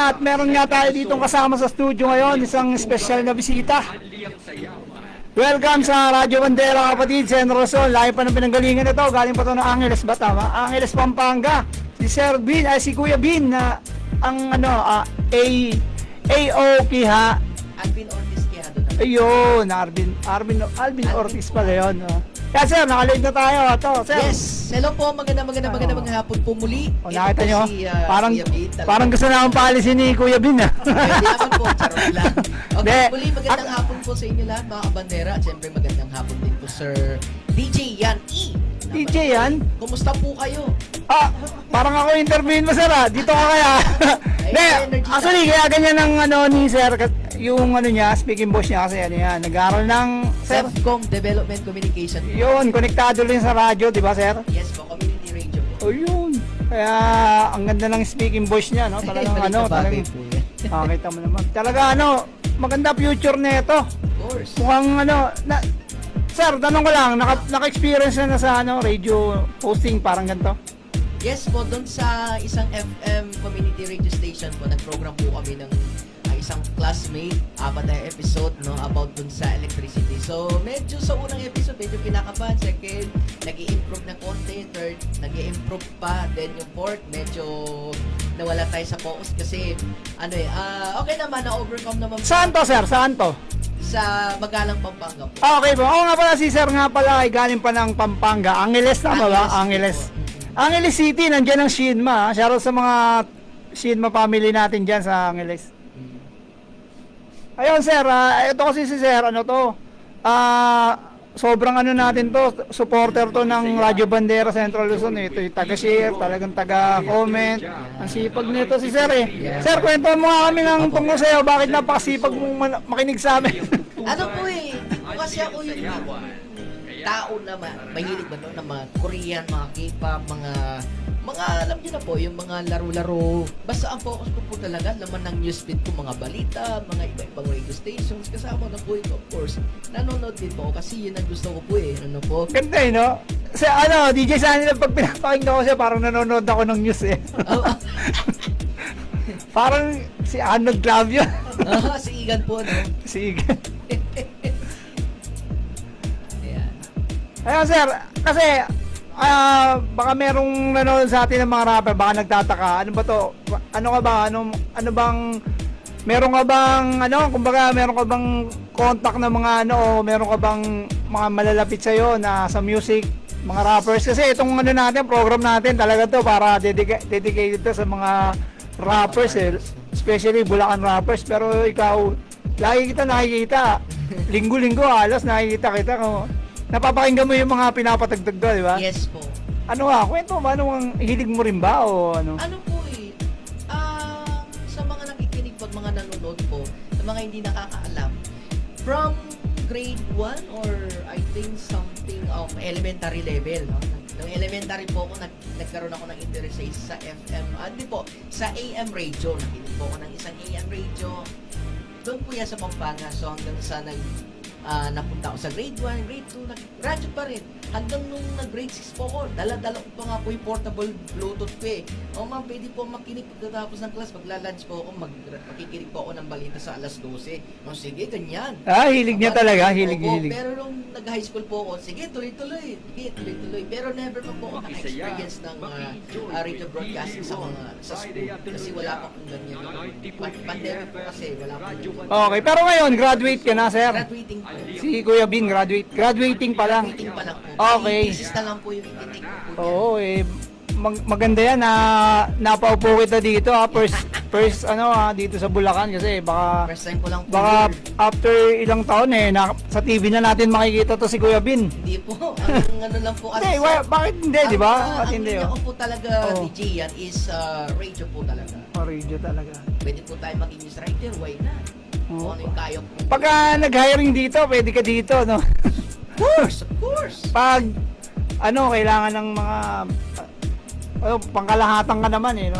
at meron nga tayo ditong kasama sa studio ngayon, isang special na bisita. Welcome sa Radyo Bandera kapatid, Sen Rosol. Lahi pa ng pinanggalingan ito, galing pa ito ng Angeles ba tama? Angeles, Pampanga. Si Sir Bin, si Kuya Bin na ang AOK ha. Alvin Ortiz Quijado na. Ayun, Alvin Ortiz pala yun. Kaya sir, nakalate na tayo. Ito, sir. Yes, hello po, magandang hapon po muli. O, nakita nyo, Si, parang, Kuya Bin, parang gusto na akong paalisin ni Kuya Bin. Hindi naman po, charot lang. Okay, De, muli magandang hapon po sa inyo lahat mga kabandera. At syempre magandang hapon din po Sir DJ Yan E. DJ yan? Kumusta po kayo? Parang ako interviewin mo sir dito ka kaya. De, actually kaya ganyan ng ni sir, yung niya, speaking boss niya kasi yan, nag-aaral ng sir. Self-Com Development Communication. Yun, konektado rin sa radyo, di ba sir? Yes po, community radio po. O yun. Kaya ang ganda ng speaking voice niya, no? Talagang Bagay talagang po yan. kita mo naman. Talaga maganda future nito. Of course. Mukhang sir, tanong ko lang, naka-experience na sa radio hosting parang ganito? Yes po, doon sa isang FM community radio station po, nag-program po kami ng isang classmate, 4 na episode about dun sa electricity. So, medyo sa unang episode, medyo kinakabahan. Second, nag-i-improve ng konti. Third, nag-i-improve pa. Then yung fourth, medyo nawala tayo sa focus kasi okay naman, na-overcome naman. Saan to sir? Saan to? Sa Magalang, Pampanga po. Okay po. Oo nga pala, si sir nga pala ay galing pa ng Pampanga. Angeles na ba? Angeles. Angeles City, nandiyan ang Shinma. Shoutout sa mga Shinma family natin dyan sa Angeles. Ayun sir, ito kasi si sir, sobrang natin to, supporter to ng Radyo Bandera Central Luzon. Ito yung taga-share, talagang taga-comment. Ang sipag nito si sir Sir, kwento mo nga kami ng tungkol sa'yo, bakit napakasipag mong makinig sa amin? Kasi ako yung tao na mahilig ba ng mga Korean, mga K-pop, mga alam niyo na po, yung mga laro-laro. Basta ang focus ko po talaga, laman ng newsfeed ko, mga balita, mga iba-ibang radio stations, kasama na po ito, of course. Nanonood din po kasi yun ang gusto ko po po. Ganda no? Kasi DJ Sunny lang pag pinapakinggan ko siya, parang nanonood ako ng news Parang si Arnold Clavio. Si Igan po, no? Si Igan. Ayun sir, kasi baka merong nanonood sa atin ng mga rapper, baka nagtataka, ano ba to? Ano ka ba? Ano bang meron ka bang kumbaga meron ka bang contact na mga meron ka bang mga malalapit sa iyo na sa music, mga rappers kasi itong natin, program natin talaga to para dedicated to sa mga rappers especially Bulacan rappers, pero ikaw lagi kita nakikita. Linggo-linggo halos nakikita kita napapakinggan mo yung mga pinapatagdag doon, di ba? Yes po. Kwento mo ba? Hilig mo rin ba? O ano? Sa mga nakikinig po at mga nanonood po, sa mga hindi nakakaalam, from grade 1 or I think something of elementary level, no? Nung elementary po ako, nagkaroon ako ng interest sa FM, sa AM radio. Nakinig po ako ng isang AM radio. Doon po yan sa Pampanga. So hanggang sa napunta ako sa grade 1, grade 2, radyo pa rin. Hanggang nung nag-grade 6 po ako, dala-dala ko pa nga po yung portable Bluetooth ko ma'am, pwede po makinig pagkatapos ng class. Magla-lunch po ako, makikinig po ako ng balita sa alas 12. Sige, ganyan. Hilig niya talaga, hilig. Pero nung nag-high school po ako, sige, tuloy-tuloy. Pero never pa po ako naka-experience ng radio broadcasting sa school. Kasi wala pa kong ganyan. Pandemic po kasi, wala pa ganyan. Okay, pero ngayon, graduate ka na, sir? Graduating po. Si Kuya Bin, graduating pa lang. Graduating pa lang po. Okay. Thesis na lang po yung intake ko po. Oo, maganda yan na napaupo kita dito first dito sa Bulacan kasi First time ko lang po. baka after ilang taon sa TV na natin makikita to si Kuya Bin. Hindi po. Ang lang po kasi. Bakit hindi, di ba? Ang hindi ako po talaga DJ yan is radio po talaga. Radio talaga. Pwede po tayo maging news writer, why not? Kung ano yung kaya po. Pagka nag-hiring dito, pwede ka dito, no? Of course. Pag kailangan ng mga pangkalahatan ka naman no?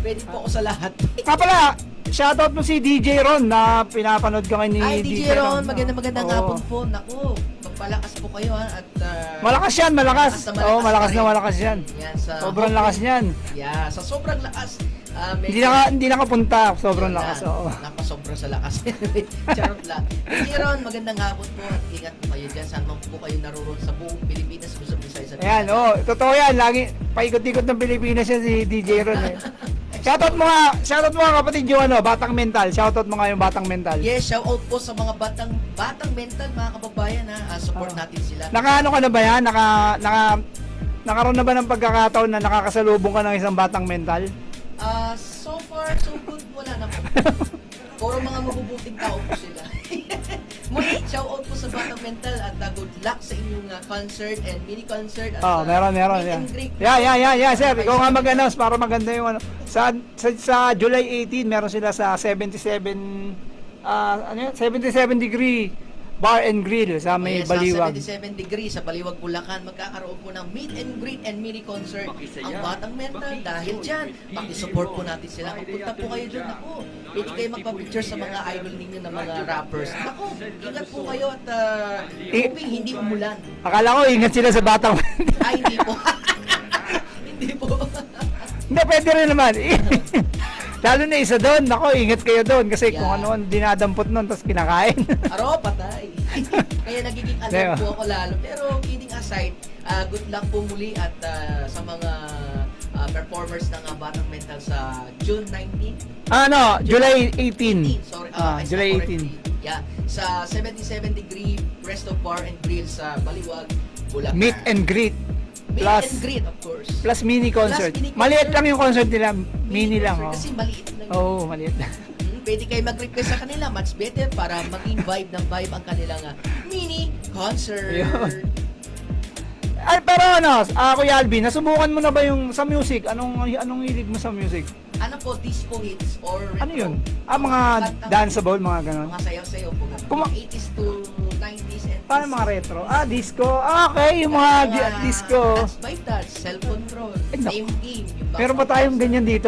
Pwede po ako sa lahat. Pala, shoutout mo si DJ Ron na pinapanood ka ni DJ Ron. Magandang hapon po. Naku, magpalakas po kayo at malakas yan, malakas. Malakas na yan. Yan, Sobrang lakas niyan. Yeah, sa sobrang lakas. Hindi nakapunta, sobrang Yun na, lakas. Oo. Napasobra sa lakas. Charot lang. Ron, magandang hapon po at ingat po kayo dyan. Saan man po kayo naroon sa buong Pilipinas, Luzon, Visayas at Ayan, totoo yan. Lagi, paikot-ikot ng Pilipinas yan si DJ Ron eh. Shoutout mo nga kapatid yung Batang Mental. Shoutout mo nga yung Batang Mental. Yes, shout out po sa mga batang mental, mga kababayan ha. Support natin sila. Nakaano ka na ba yan? Nakaroon na ba ng pagkakataon na nakakasalubong ka ng isang Batang Mental? So far, so good. Wala na po. Puro mga mabubuting tao po sila. Muli, shout out po sa Batang Mental at good luck sa inyong concert and mini concert. At, Meron. meet and greet. Yeah, sir. Ikaw nga mag-announce para maganda yung Sa July 18, meron sila sa 77 degree Bar and Grill sa may Yes, Baliwag. Sa 77 degrees sa Baliwag, Bulacan, magkakaroon po ng meet and greet and mini concert ang Batang Mental. Dahil dyan, pakisupport po natin sila. Papunta po kayo dyan. Ako, pwede kayo magpa-picture sa mga idol ninyo na mga rappers. Ako, ingat po kayo at hoping hindi umulan. Akala ko ingat sila sa Batang Mental. Ay, hindi po. Hindi po. Hindi, pwede rin naman. Lalo na isa doon. Ako, ingat kayo doon kasi kung ano ang dinadampot nun tapos kinakain. Aro, patay. Kaya nagiging alert po ako lalo. Pero kidding aside, good luck po muli at sa mga performers ng Batang Mental sa June 19. July 18. Sorry, July 18. Yeah, sa 77 degree Resto Bar and Grill sa Baliwag, Bulacan. Meet and greet. Meet Plus, and greet, of course. Plus mini concert. Plus mini Maliit concert. lang yung concert nila. Mini lang. concert, Kasi maliit lang. Oo, maliit lang. Pwede kayo mag-request sa kanila, much better para maging vibe ang kanilang mini concert. Yun. Pero Kuya Alvin, nasubukan mo na ba yung sa music? Anong hilig mo sa music? Ano po, disco hits or retro? Ano yun? Mga danceable, mga ganon. Mga sayaw-sayaw po. Kuma- 80s to 90s and Paano mga retro? Disco. Okay, yung mga disco. Touch by touch, self-control, Naku. name game. Meron pa tayong ganyan dito,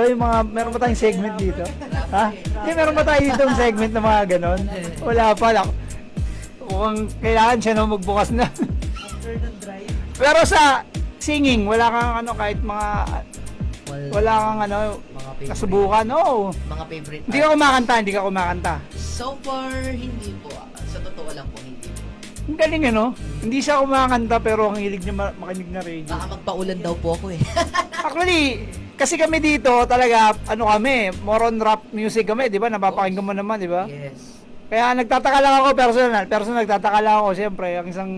meron pa tayong segment dito. Ha? Hindi, meron pa tayo dito yung segment na mga ganon. Wala pa lang. Mukhang kailangan siya na magbukas na. After the drive. Pero sa singing, wala kang kahit wala kang mga favorite. kasubukan. Oo. Mga favorite. Hindi ka kumakanta. So far, hindi po. Sa totoo lang po, hindi po. Ang galing Hindi siya kumakanta pero ang hilig niya makinig na radio. Baka magpaulan daw po ako eh. Actually, kasi kami dito talaga, kami, more on rap music kami, di ba? Napapakinggan mo naman, di ba? Yes. Kaya nagtataka lang ako, personal nagtataka lang ako, siyempre, ang isang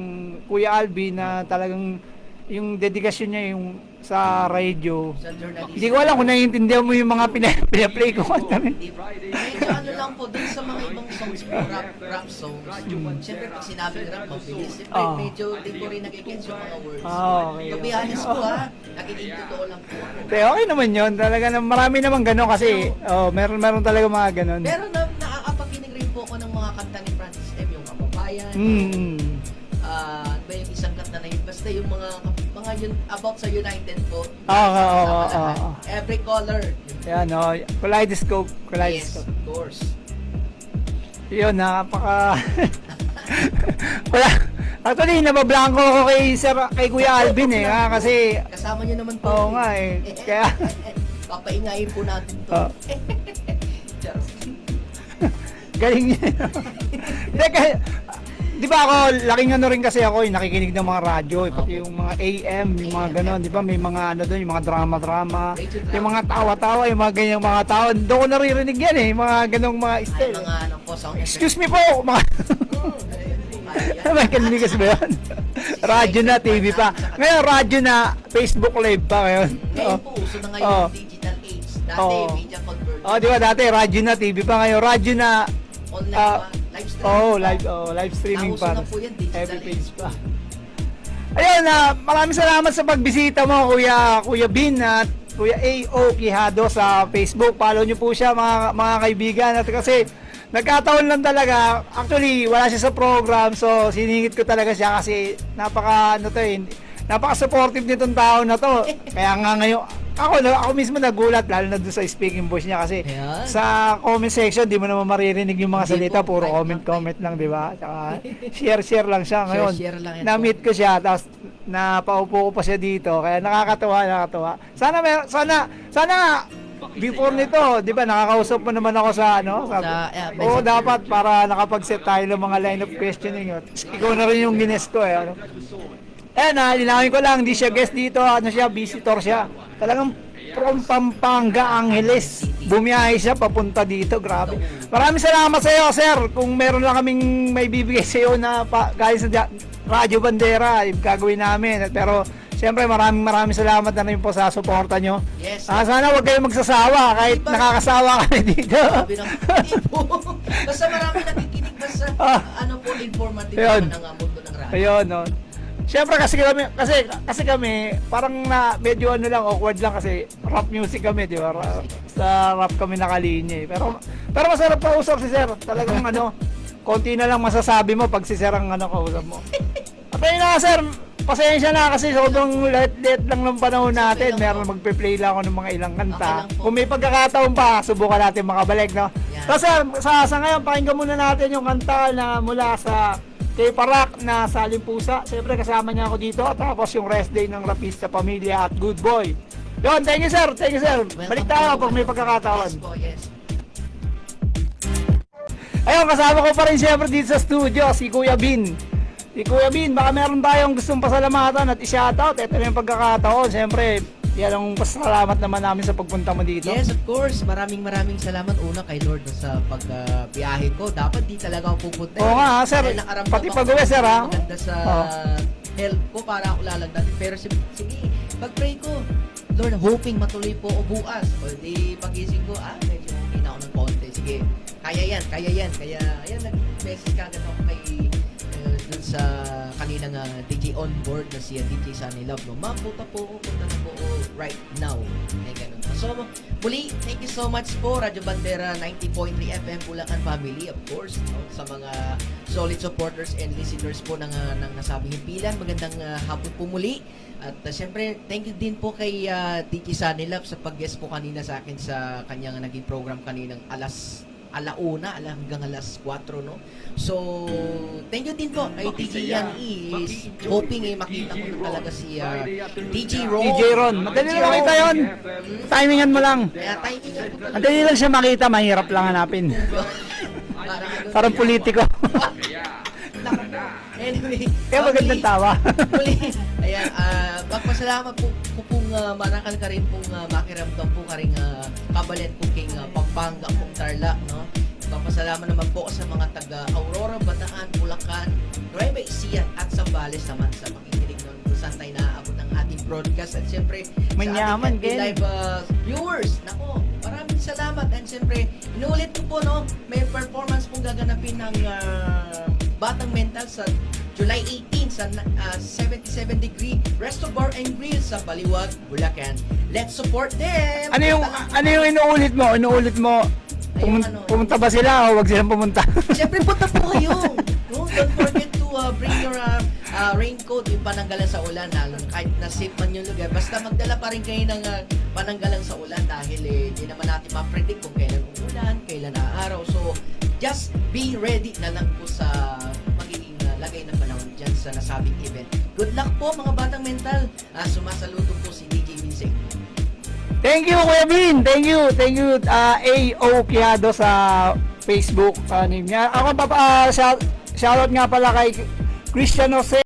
Kuya Albi na talagang yung dedikasyon niya yung sa radio. Sa journalism. Hindi ko alam kung naiintindihan mo yung mga pinaplay ko. Hindi po. Medyo lang po, dun sa mga ibang songs po, rap songs. Siyempre, pag sinabi ng rap, mabilis. Siyempre, medyo di ko rin nagigets yung mga words. Okay. To be honest po nagiging totoo lang po ako. Pero okay naman yun. Talaga marami naman gano'n kasi meron talaga mga gano'n. Pero nakakapakinig rin po ako ng mga kanta ni Francis M. Yung Kababayan. Ba yung isang kanta na yun? Basta yung mga yun, about sa United po. Every color. Yan, Kaleidoscope. Yes, of course. Yun, wala. Actually, nabablanko ako kay Kuya Alvin kasi Kasama niyo naman po. oo nga kaya papaingayin po natin to. galing niya. Di ba ako, laking rin kasi ako, nakikinig ng mga radyo, pati yung mga AM, yung mga gano'n, di ba? May mga doon, yung mga drama-drama, yung mga tawa-tawa, yung mga ganyang mga tao. Doon ko naririnig yan yung mga ganong mga style. Mga po, sound effect. Excuse me po, mga... May kanigas ba yun? Radyo na, TV pa. Ngayon, radyo na, Facebook Live pa ngayon. Ngayon po, uso na ngayon yung digital age. Dati, media converter. Di ba dati, radyo na, TV pa ngayon. Radyo na, online live streaming. Live streaming Nauso pa. na po yan, digital Every page age pa. Ayun, maraming salamat sa pagbisita mo, Kuya Bin at Kuya A.O. Quijado sa Facebook. Follow nyo po siya, mga kaibigan. At kasi, nagkataon lang talaga, actually, wala siya sa program, so siningit ko talaga siya kasi napaka-supportive nitong tao na to. Kaya nga ngayon, ako mismo nagulat, lalo na doon sa speaking voice niya kasi sa comment section, di mo naman maririnig yung mga salita, puro comment lang, di ba? Tsaka share lang siya ngayon. Na-meet ko siya, tapos napaupo ko pa siya dito, kaya nakakatuwa. Sana before nito, di ba, nakakausap mo naman ako sa ano? Oo, dapat para nakapag-set tayo ng mga line of questioning. Ikaw na rin yung gines ko eh. Ano? Linawin ko lang, hindi siya guest dito, ano siya, visitor siya. Talagang from Pampanga, Angeles. Bumiyahe siya papunta dito, grabe. Maraming salamat sa iyo, sir. Kung meron lang kaming may bibigay sa iyo na guys sa Radyo Bandera, gagawin namin. Pero siyempre maraming salamat na rin po sa suporta nyo. Yes. Sana huwag kayong magsasawa kahit nakakasawa kami dito. Sabi ng hindi po. Basta marami nakikinig, basta ano po, informative Ayun. naman ang mundo ng radyo. Ayun, no. Siyempre kasi kami parang na medyo ano lang awkward lang kasi rap music kami, di ba? Sa rap kami nakalinya eh. Pero masarap kausap si Sir. Talagang ano, konti na lang masasabi mo pag si Sir ang ano kausap mo. At ayun na Sir, pasensya na kasi sobrang light lang ng panahon natin. Meron magpe-play lang ako ng mga ilang kanta. Kung may pagkakataon pa, subukan natin makabalik, no? Kasi sa ngayon, pakinggan muna natin yung kanta na mula sa kay Parak na Salimpusa. Siyempre kasama niya ako dito. Tapos yung rest day ng Rapista Pamilya at Good Boy. Yun, thank you sir. Thank you sir. Balik tayo pag may pagkakataon. Yes po, yes. Ayun, kasama ko pa rin siyempre dito sa studio, si Kuya Bin. Si Kuya Bin, baka meron tayong gustong pasalamatan at i-shoutout. Ito na yung pagkakataon. Siyempre, yan ang pasalamat naman namin sa pagpunta mo dito. Yes, of course. Maraming salamat una kay Lord sa pagbiyahe ko. Dapat di talaga ako pupunta. Oo nga, sir. Dahil nakaramdam Pati ako pag-uwi, sir, ha? maganda sa health ko para ako lalagdan. Pero sige, pag-pray ko, Lord, hoping matuloy po ako bukas. O di pagising ko, medyo okay na ako ng konti. Sige, kaya yan. Kaya, ayan, nag-message ka agad ako kay dun sa kaninang DJ on board na si DJ Sunny Love. No? Ma'am, punta na po ako right now. Ganun. So, muli, thank you so much po, Radyo Bandera 90.3 FM Bulacan Family, of course, no? Sa mga solid supporters and listeners po ng nasabing himpilan. Magandang hapon po muli. At syempre, thank you din po kay DJ Sunny Love sa pag-guest po kanina sa akin sa kanyang naging program kaninang alauna hanggang alas 4, no? So, thank you din po kay DJ Yan is hoping makita ko na talaga si DJ Ron. DJ Ron. Madali lang makita yun. Timingan mo lang. Kaya timingan ko. Madali lang siya makita, mahirap lang hanapin. Parang politiko. Anyway. Kaya magandang tawa. Muli, ayan, magpasalamat po pong manakal ka rin pong makiramdam po ka rin kabalet po king Pampanga pong Tarlac, no? Magpasalamat naman po sa mga taga Aurora, Bataan, Bulacan, Nueva Ecija at Zambales naman sa makikinig nun kung saan tayo naaabot ng ating broadcast. At siyempre, Manyaman, sa ating live viewers, nako, maraming salamat. And siyempre, inuulit ko po, no, may performance pong gaganapin ng Batang Mental sa July 18 sa 77 Degree Resto Bar and Grill sa Baliwag, Bulacan. Let's support them! Ano yung inuulit mo? Pumunta ba sila o wag silang pumunta? Siyempre, punta po kayo. No? Don't forget to bring your raincoat, yung pananggalan sa ulan. Kahit na safe man yung lugar. Basta magdala pa rin kayo ng pananggalan sa ulan dahil hindi naman natin ma-predict kung kailan umulan, kailan araw. So, just be ready na lang po sa magiging lagay ng panahon dyan sa nasabing event. Good luck po mga Batang Mental. Sumasaludo po si DJ Vincent. Thank you, Kuya Bin. Thank you. A.O. Kiado sa Facebook name niya. Ako shoutout nga pala kay Christian Jose